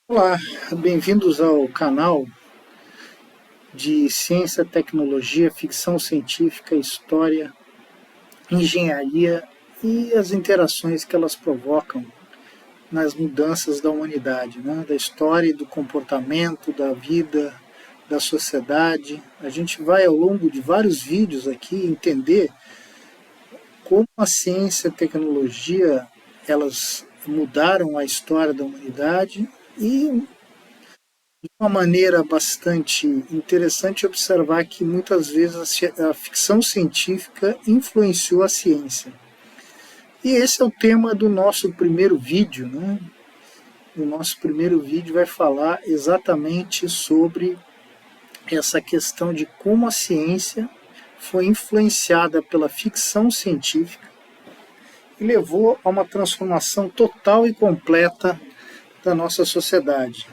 Olá, bem-vindos ao canal de Ciência, Tecnologia, Ficção Científica, História, Engenharia e as interações que elas provocam nas mudanças da humanidade, né? Da história e do comportamento, da vida, da sociedade. A gente vai, ao longo de vários vídeos aqui, entender como a ciência e a tecnologia elas mudaram a história da humanidade e de uma maneira bastante interessante observar que muitas vezes a ficção científica influenciou a ciência. E esse é o tema do nosso primeiro vídeo, né? O nosso primeiro vídeo vai falar exatamente sobre essa questão de como a ciência foi influenciada pela ficção científica e levou a uma transformação total e completa da nossa sociedade.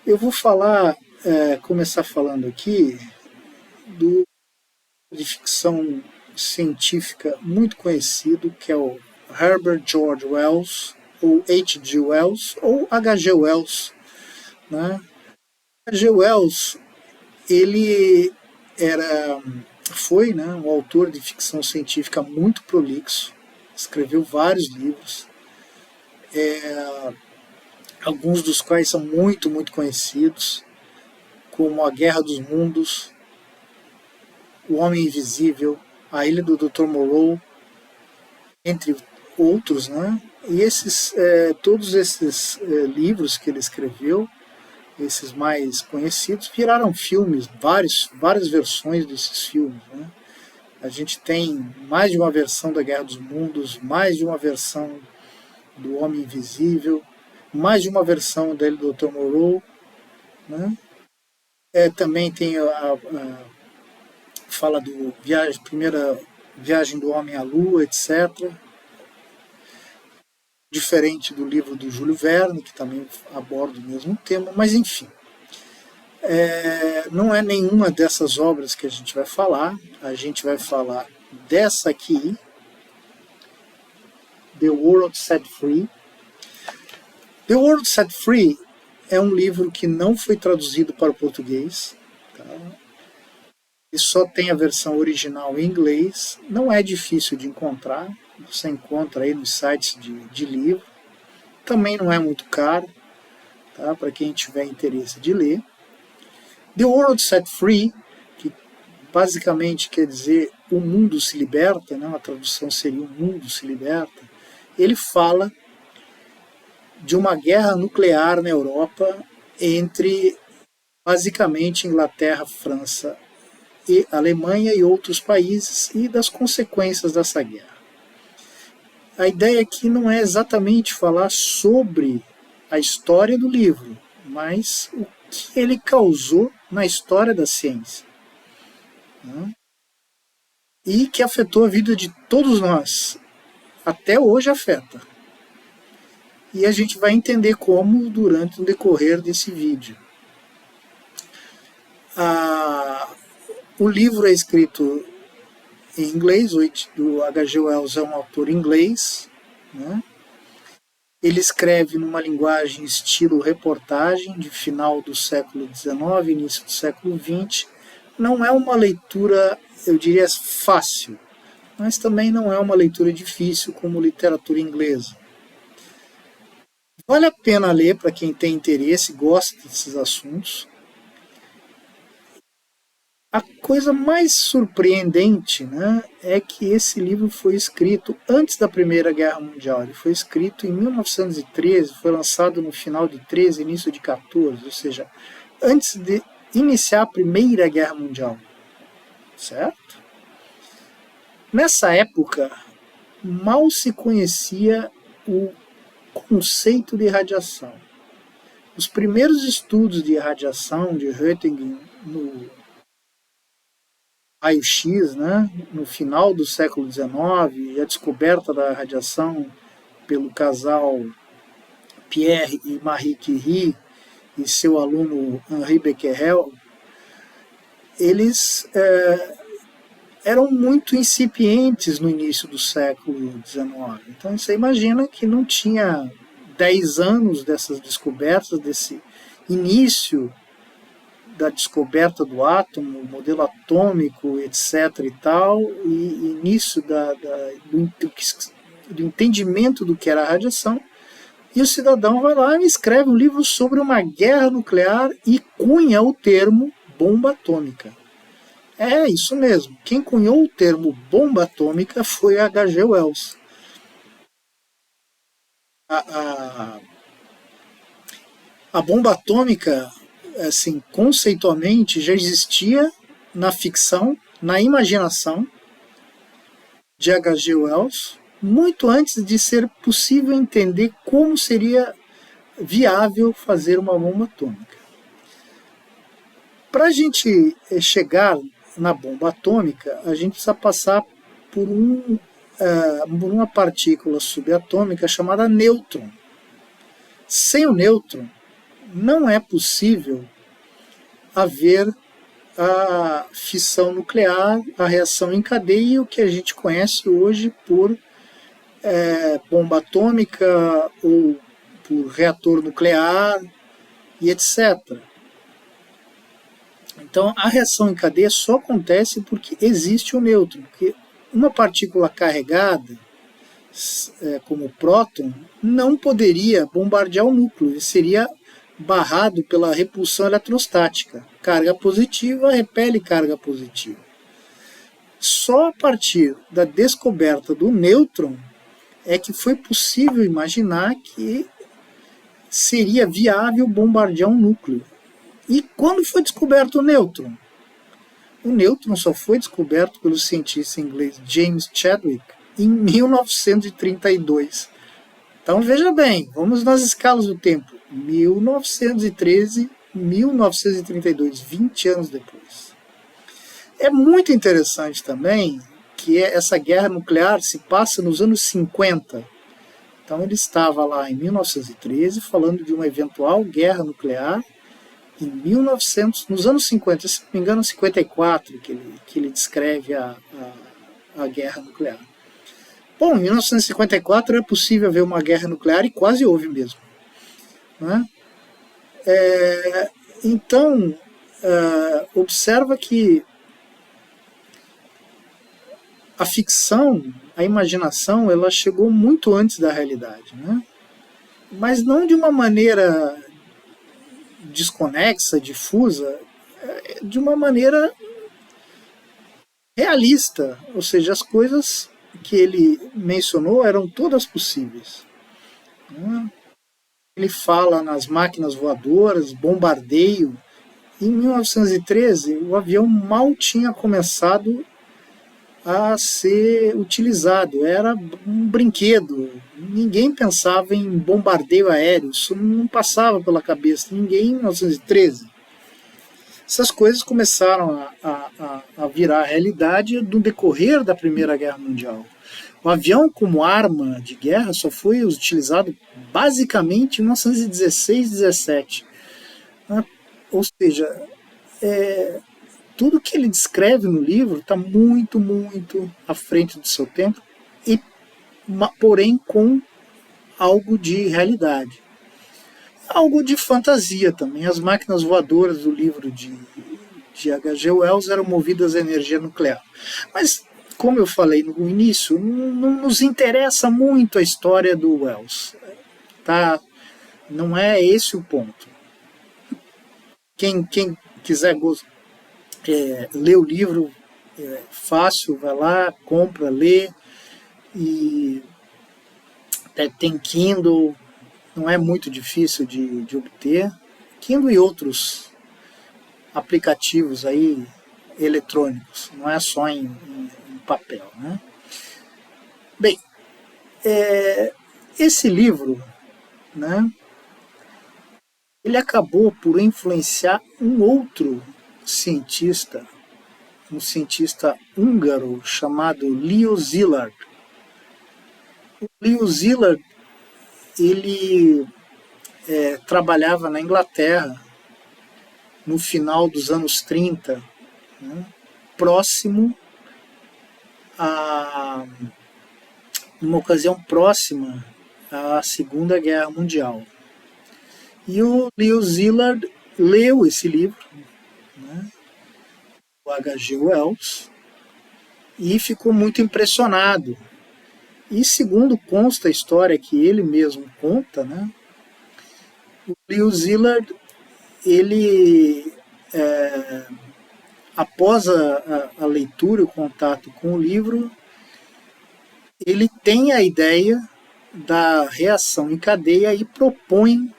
Eu vou começar falando aqui de ficção científica muito conhecido, que é o Herbert George Wells, ou H.G. Wells, ou H.G. Wells. Né? H.G. Wells, ele foi, né, um autor de ficção científica muito prolixo, escreveu vários livros, alguns dos quais são muito conhecidos, como A Guerra dos Mundos, O Homem Invisível, A Ilha do Dr. Moreau, entre outros, né? E todos esses livros que ele escreveu, esses mais conhecidos, viraram filmes, várias versões desses filmes, né? A gente tem mais de uma versão da Guerra dos Mundos, mais de uma versão do Homem Invisível, mais de uma versão dele do Dr. Moreau, né? Também tem fala do primeira viagem do homem à Lua, etc. Diferente do livro do Júlio Verne, que também aborda o mesmo tema, mas enfim. Não é nenhuma dessas obras que a gente vai falar dessa aqui, The World Set Free. The World Set Free é um livro que não foi traduzido para o português, tá? E só tem a versão original em inglês, não é difícil de encontrar, você encontra aí nos sites de livro, também não é muito caro, tá? Para quem tiver interesse de ler. The World Set Free, que basicamente quer dizer o mundo se liberta, né? A tradução seria o mundo se liberta, ele fala de uma guerra nuclear na Europa entre basicamente Inglaterra, França e Alemanha e outros países e das consequências dessa guerra. A ideia aqui não é exatamente falar sobre a história do livro, mas o que ele causou na história da ciência, né? E que afetou a vida de todos nós. Até hoje afeta. E a gente vai entender como durante o decorrer desse vídeo. O livro é escrito em inglês, o H.G. Wells é um autor inglês, né? Ele escreve numa linguagem estilo reportagem, de final do século XIX, início do século XX. Não é uma leitura, eu diria, fácil, mas também não é uma leitura difícil como literatura inglesa. Vale a pena ler para quem tem interesse e gosta desses assuntos. A coisa mais surpreendente, né, é que esse livro foi escrito antes da Primeira Guerra Mundial. Ele foi escrito em 1913, foi lançado no final de 13, início de 14, ou seja, antes de iniciar a Primeira Guerra Mundial. Certo? Nessa época, mal se conhecia o conceito de radiação. Os primeiros estudos de radiação de Röntgen no raio-x, né, no final do século XIX, e a descoberta da radiação pelo casal Pierre e Marie Curie e seu aluno Henri Becquerel, eles eram muito incipientes no início do século XIX. Então você imagina que não tinha 10 anos dessas descobertas, desse início da descoberta do átomo, modelo atômico, etc. e tal, e início do entendimento do que era a radiação. E o cidadão vai lá e escreve um livro sobre uma guerra nuclear e cunha o termo bomba atômica. É isso mesmo. Quem cunhou o termo bomba atômica foi H.G. Wells. A bomba atômica, assim, conceitualmente, já existia na ficção, na imaginação de H.G. Wells, muito antes de ser possível entender como seria viável fazer uma bomba atômica. Para a gente chegar na bomba atômica, a gente precisa passar por uma partícula subatômica chamada nêutron. Sem o nêutron, não é possível haver a fissão nuclear, a reação em cadeia e o que a gente conhece hoje por bomba atômica ou por reator nuclear e etc. Então, a reação em cadeia só acontece porque existe o nêutron, porque uma partícula carregada, como o próton, não poderia bombardear o núcleo, ele seria barrado pela repulsão eletrostática. Carga positiva repele carga positiva. Só a partir da descoberta do nêutron é que foi possível imaginar que seria viável bombardear um núcleo. E quando foi descoberto o nêutron? O nêutron só foi descoberto pelo cientista inglês James Chadwick em 1932. Então veja bem, vamos nas escalas do tempo. 1913, 1932, 20 anos depois. É muito interessante também que essa guerra nuclear se passa nos anos 50. Então ele estava lá em 1913 falando de uma eventual guerra nuclear em 1900, nos anos 50, se não me engano, 54, que ele descreve a guerra nuclear. Bom, em 1954 é possível haver uma guerra nuclear e quase houve mesmo. Né? Então, observa que a ficção, a imaginação, ela chegou muito antes da realidade. Né? Mas não de uma maneira desconexa, difusa, de uma maneira realista, ou seja, as coisas que ele mencionou eram todas possíveis. Ele fala nas máquinas voadoras, bombardeio. Em 1913, o avião mal tinha começado a ser utilizado, era um brinquedo. Ninguém pensava em bombardeio aéreo, isso não passava pela cabeça de ninguém em 1913. Essas coisas começaram a virar realidade no decorrer da Primeira Guerra Mundial. O avião como arma de guerra só foi utilizado basicamente em 1916, 17. Ou seja, tudo que ele descreve no livro está muito, muito à frente do seu tempo, porém com algo de realidade. Algo de fantasia também. As máquinas voadoras do livro de H.G. Wells eram movidas a energia nuclear. Mas, como eu falei no início, não nos interessa muito a história do Wells. Tá? Não é esse o ponto. Quem quiser ler o livro, é fácil, vai lá, compra, lê. E tem Kindle, não é muito difícil de obter. Kindle e outros aplicativos aí eletrônicos, não é só em papel. Né? Bem, esse livro, né, ele acabou por influenciar um outro cientista, um cientista húngaro chamado Leo Szilard. O Leo Szilard, ele trabalhava na Inglaterra no final dos anos 30, né, próximo a, numa ocasião próxima à Segunda Guerra Mundial. E o Leo Szilard leu esse livro, né, o H.G. Wells, e ficou muito impressionado. E segundo consta a história que ele mesmo conta, né, o Leo Szilard, ele, após a leitura e o contato com o livro, ele tem a ideia da reação em cadeia e propõe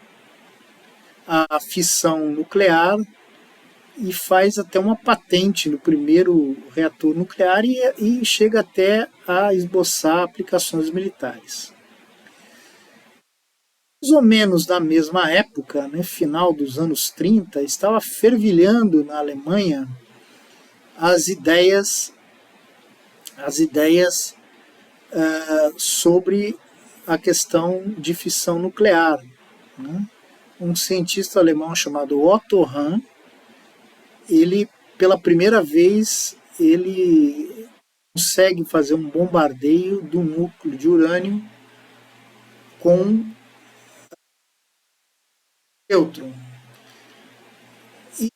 a fissão nuclear e faz até uma patente no primeiro reator nuclear e chega até a esboçar aplicações militares. Mais ou menos na mesma época, né, final dos anos 30, estava fervilhando na Alemanha as ideias sobre a questão de fissão nuclear, né? Um cientista alemão chamado Otto Hahn, ele, pela primeira vez, ele consegue fazer um bombardeio do núcleo de urânio com nêutron. E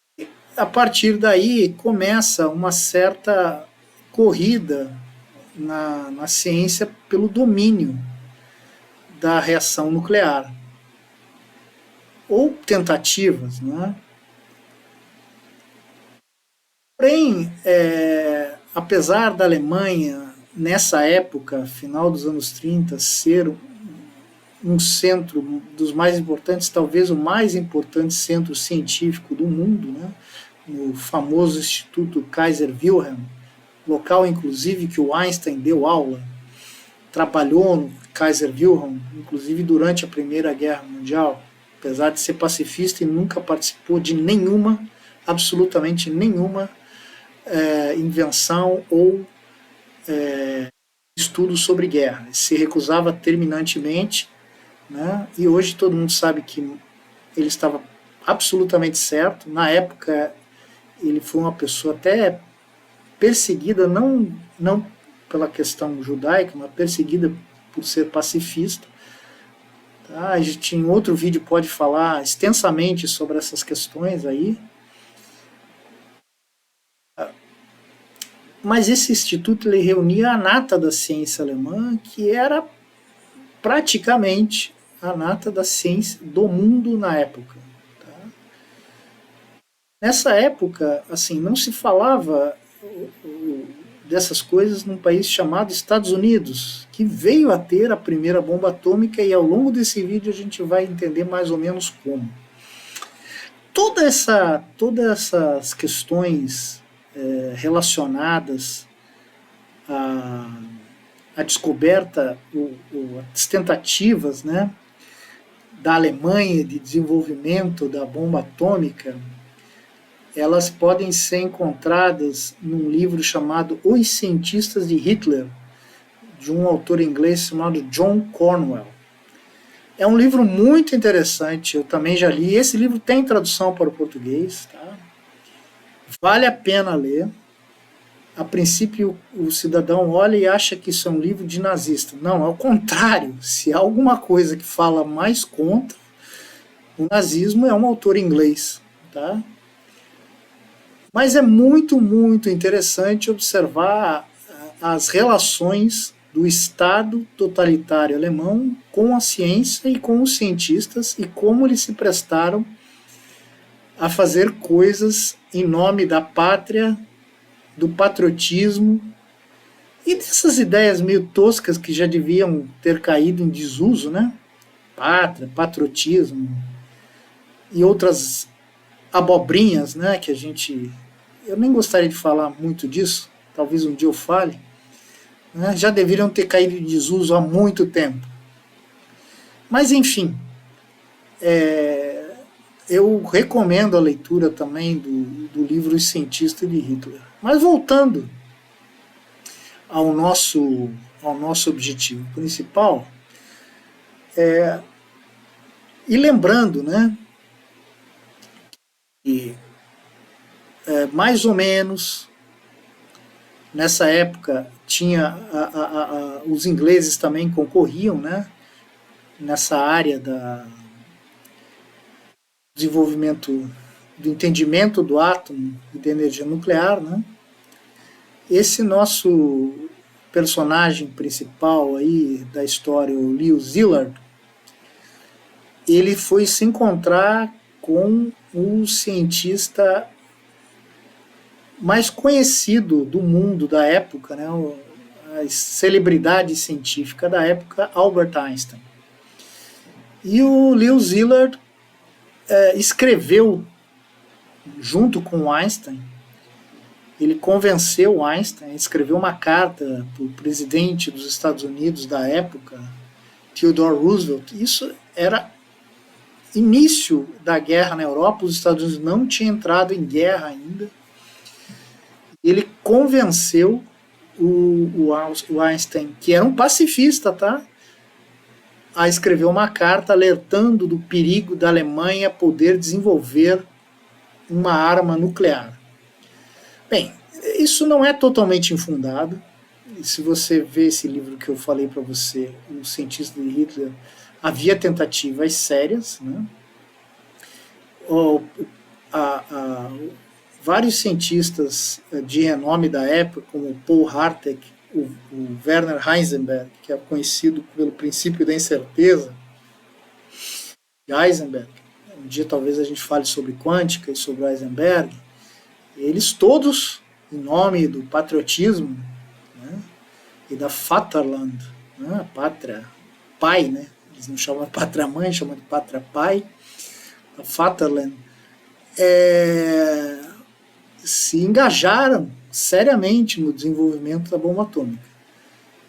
a partir daí começa uma certa corrida na ciência pelo domínio da reação nuclear. Ou tentativas, né? Porém, apesar da Alemanha, nessa época, final dos anos 30, ser um centro dos mais importantes, talvez o mais importante centro científico do mundo, né? O famoso Instituto Kaiser Wilhelm, local inclusive que o Einstein deu aula, trabalhou no Kaiser Wilhelm, inclusive durante a Primeira Guerra Mundial, apesar de ser pacifista e nunca participou de nenhuma, absolutamente nenhuma invenção ou estudo sobre guerra. Ele se recusava terminantemente, né? E hoje todo mundo sabe que ele estava absolutamente certo. Na época ele foi uma pessoa até perseguida, não pela questão judaica, mas perseguida por ser pacifista. Tá? A gente em outro vídeo pode falar extensamente sobre essas questões aí. Mas esse instituto ele reunia a nata da ciência alemã, que era praticamente a nata da ciência do mundo na época. Tá? Nessa época, assim, não se falava dessas coisas num país chamado Estados Unidos, que veio a ter a primeira bomba atômica, e ao longo desse vídeo a gente vai entender mais ou menos como. Todas essas questões relacionadas à descoberta, as tentativas, né, da Alemanha de desenvolvimento da bomba atômica, elas podem ser encontradas num livro chamado Os Cientistas de Hitler, de um autor inglês chamado John Cornwell. É um livro muito interessante, eu também já li. Esse livro tem tradução para o português, tá? Vale a pena ler. A princípio, o cidadão olha e acha que isso é um livro de nazista. Não, ao contrário. Se há alguma coisa que fala mais contra o nazismo, é um autor inglês. Tá? Mas é muito, muito interessante observar as relações do Estado totalitário alemão com a ciência e com os cientistas e como eles se prestaram a fazer coisas em nome da pátria, do patriotismo e dessas ideias meio toscas que já deviam ter caído em desuso, né? Pátria, patriotismo e outras abobrinhas, né? Que eu nem gostaria de falar muito disso, talvez um dia eu fale, né? Já deveriam ter caído em desuso há muito tempo. Mas enfim, eu recomendo a leitura também do livro Os Cientistas de Hitler. Mas voltando ao nosso objetivo principal, e lembrando, né, que mais ou menos Nessa época tinha os ingleses também concorriam, né, nessa área da desenvolvimento do entendimento do átomo e da energia nuclear, né? Esse nosso personagem principal aí da história, o Leo Szilard, ele foi se encontrar com o cientista mais conhecido do mundo da época, né, a celebridade científica da época, Albert Einstein. E o Leo Szilard escreveu, junto com Einstein, ele convenceu Einstein, escreveu uma carta para o presidente dos Estados Unidos da época, Theodore Roosevelt. Isso era início da guerra na Europa, os Estados Unidos não tinham entrado em guerra ainda. Ele convenceu o Einstein, que era um pacifista, tá, a escrever uma carta alertando do perigo da Alemanha poder desenvolver uma arma nuclear. Bem, isso não é totalmente infundado. Se você vê esse livro que eu falei para você, O Cientista de Hitler, havia tentativas sérias, né? Vários cientistas de renome da época, como Paul Harteg, o Werner Heisenberg, que é conhecido pelo princípio da incerteza, de Heisenberg. Um dia talvez a gente fale sobre quântica e sobre Heisenberg. Eles todos, em nome do patriotismo, né, e da Vaterland, né, a pátria pai, né, eles não chamam de pátria mãe, chamam de pátria pai, a Vaterland, se engajaram seriamente no desenvolvimento da bomba atômica.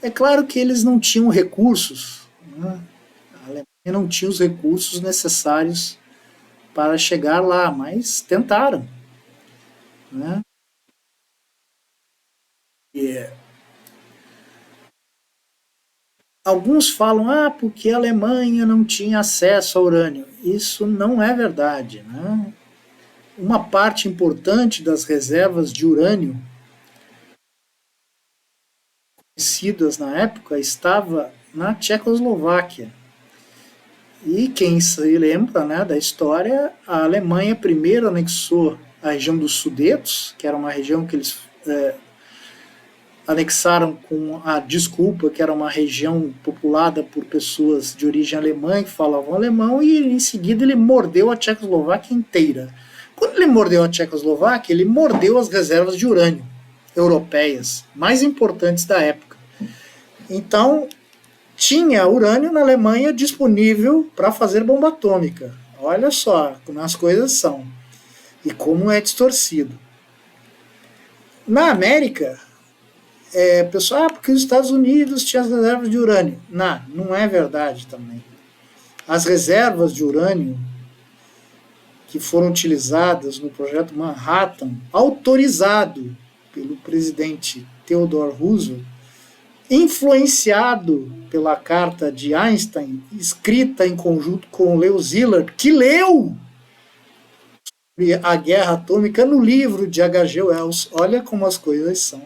É claro que eles não tinham recursos, né, a Alemanha não tinha os recursos necessários para chegar lá, mas tentaram, né? Alguns falam, porque a Alemanha não tinha acesso ao urânio. Isso não é verdade, né? Uma parte importante das reservas de urânio conhecidas na época estava na Tchecoslováquia. E quem se lembra, né, da história, a Alemanha primeiro anexou a região dos Sudetos, que era uma região que eles anexaram com a desculpa que era uma região populada por pessoas de origem alemã que falavam alemão, e em seguida ele mordeu a Tchecoslováquia inteira. Quando ele mordeu a Tchecoslováquia, ele mordeu as reservas de urânio europeias mais importantes da época. Então, tinha urânio na Alemanha disponível para fazer bomba atômica. Olha só como as coisas são e como é distorcido. Na América, pessoal, porque os Estados Unidos tinham as reservas de urânio. Não é verdade também. As reservas de urânio que foram utilizadas no projeto Manhattan, autorizado pelo presidente Theodore Roosevelt, influenciado pela carta de Einstein, escrita em conjunto com Leo Szilard, que leu a guerra atômica no livro de H.G. Wells. Olha como as coisas são.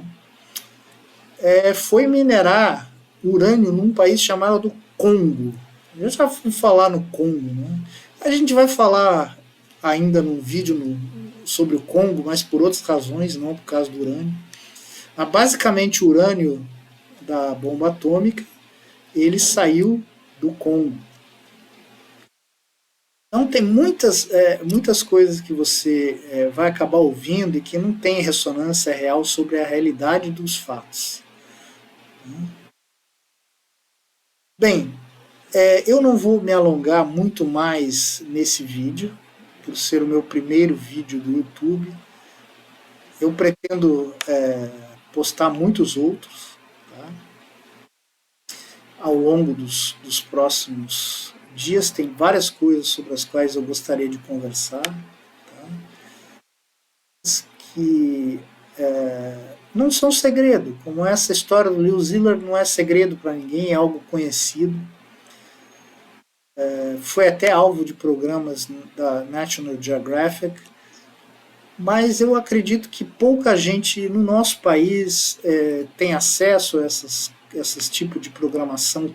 Foi minerar urânio num país chamado Congo. Eu já fui falar no Congo, né? A gente vai falar ainda num vídeo sobre o Congo, mas por outras razões, não por causa do urânio. Mas basicamente o urânio da bomba atômica, ele saiu do Congo. Então tem muitas coisas que você vai acabar ouvindo e que não tem ressonância real sobre a realidade dos fatos. Bem, eu não vou me alongar muito mais nesse vídeo, por ser o meu primeiro vídeo do YouTube. Eu pretendo postar muitos outros, tá? Ao longo dos próximos dias. Tem várias coisas sobre as quais eu gostaria de conversar, tá? Que não são segredo, como essa história do Leo Szilard não é segredo para ninguém, é algo conhecido. Foi até alvo de programas da National Geographic. mas eu acredito que pouca gente no nosso país tem acesso a esses tipos de programação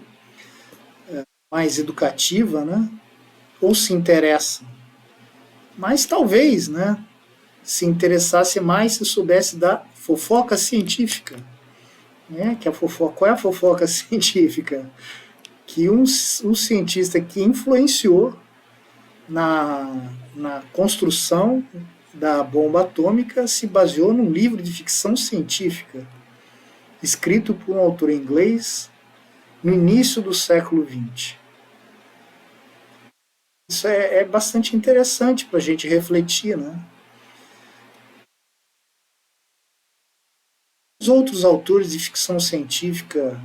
mais educativa, né? Ou se interessa. Mas talvez, né? Se interessasse mais se soubesse da fofoca científica, né? Que a fofoca, qual é a fofoca científica? Que um cientista que influenciou na construção da bomba atômica se baseou num livro de ficção científica escrito por um autor inglês no início do século XX. Isso é bastante interessante para a gente refletir, né? Os outros autores de ficção científica,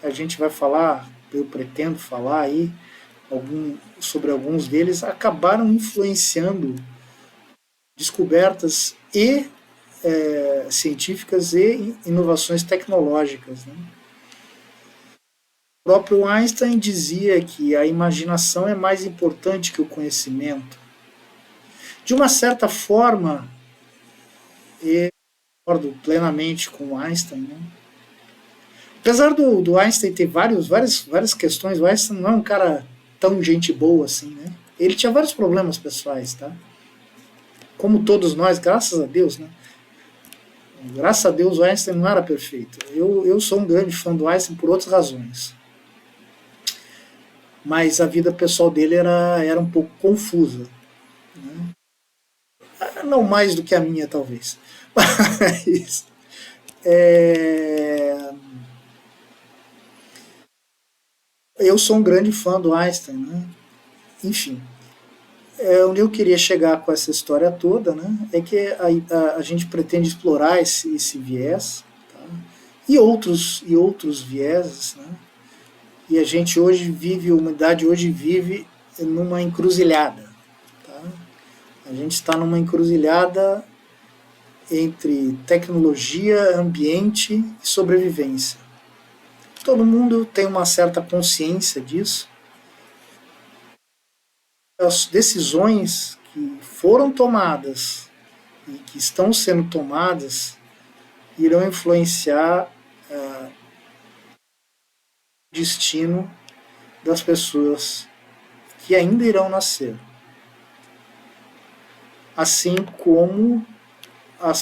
a gente vai falar, eu pretendo falar aí sobre alguns deles, acabaram influenciando descobertas científicas e inovações tecnológicas. Né? O próprio Einstein dizia que a imaginação é mais importante que o conhecimento. De uma certa forma, eu concordo plenamente com Einstein. Né? Apesar do Einstein ter várias questões, o Einstein não é um cara tão gente boa assim. Né? Ele tinha vários problemas pessoais, tá? Como todos nós, graças a Deus, né? Graças a Deus o Einstein não era perfeito. Eu sou um grande fã do Einstein por outras razões. Mas a vida pessoal dele era um pouco confusa. Né? Não mais do que a minha, talvez. Mas, eu sou um grande fã do Einstein. Né? Enfim, onde eu queria chegar com essa história toda, né, é que a gente pretende explorar esse viés, tá? E outros vieses, né? E a gente hoje vive, a humanidade hoje vive numa encruzilhada. Tá? A gente está numa encruzilhada entre tecnologia, ambiente e sobrevivência. Todo mundo tem uma certa consciência disso. As decisões que foram tomadas e que estão sendo tomadas irão influenciar o destino das pessoas que ainda irão nascer. Assim como as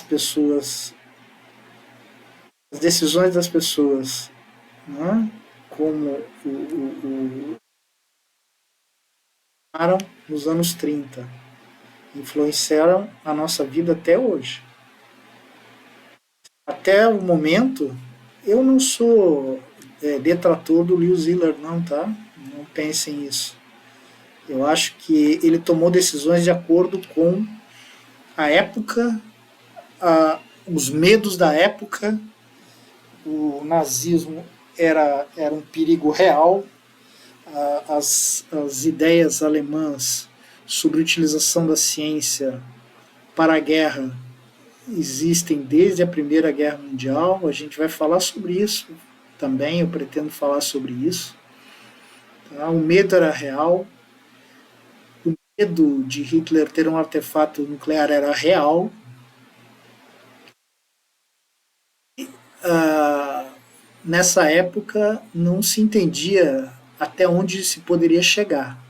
decisões das pessoas, né, como nos anos 30, influenciaram a nossa vida até hoje. Até o momento, eu não sou detrator do Lewis Hiller, não, tá? Não pensem isso. Eu acho que ele tomou decisões de acordo com a época, os medos da época. O nazismo era um perigo real. As ideias alemãs sobre a utilização da ciência para a guerra existem desde a Primeira Guerra Mundial. A gente vai falar sobre isso também, eu pretendo falar sobre isso. Tá? O medo era real. O medo de Hitler ter um artefato nuclear era real. Nessa época não se entendia até onde se poderia chegar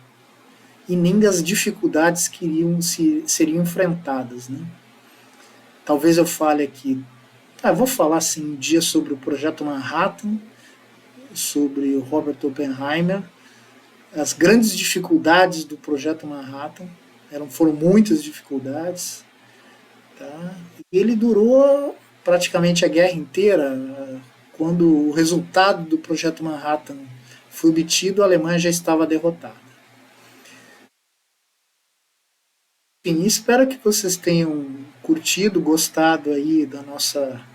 e nem as dificuldades que seriam enfrentadas. Né? Talvez eu fale aqui, eu vou falar assim um dia sobre o Projeto Manhattan, sobre o Robert Oppenheimer, as grandes dificuldades do Projeto Manhattan, foram muitas dificuldades, tá? E ele durou praticamente a guerra inteira. Quando o resultado do Projeto Manhattan foi obtido, a Alemanha já estava derrotada. Enfim, espero que vocês tenham curtido, gostado aí da nossa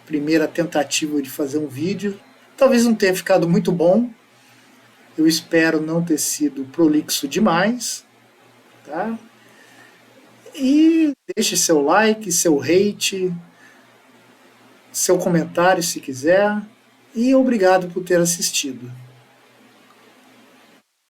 primeira tentativa de fazer um vídeo. Talvez não tenha ficado muito bom. Eu espero não ter sido prolixo demais. Tá? E deixe seu like, seu hate, seu comentário se quiser. E obrigado por ter assistido.